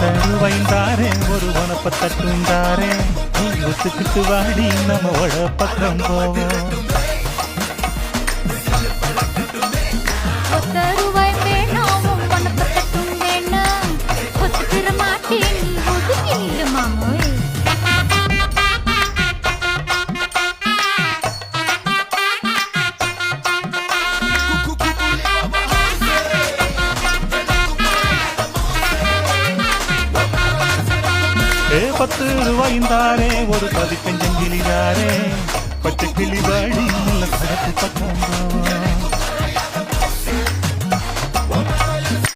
தருவைந்தாரே ஒரு உனப்ப தட்டுந்தாரே ஒத்துக்கிட்டு வாடி நம்ம உட பக்கம் போவோம். ஒத்தருவாய் வேணாவும் உனப்ப தட்டும் வேணும் ஒத்துக்கிற மாட்டேன் நீ ஒதுக்கி நில்லு மாமோய். ₹10 ஒரு பதிப்பெஞ்சங்கிலியாரே பச்சை கிளி வாடி நல்ல கடத்து பக்கம் போவோம்.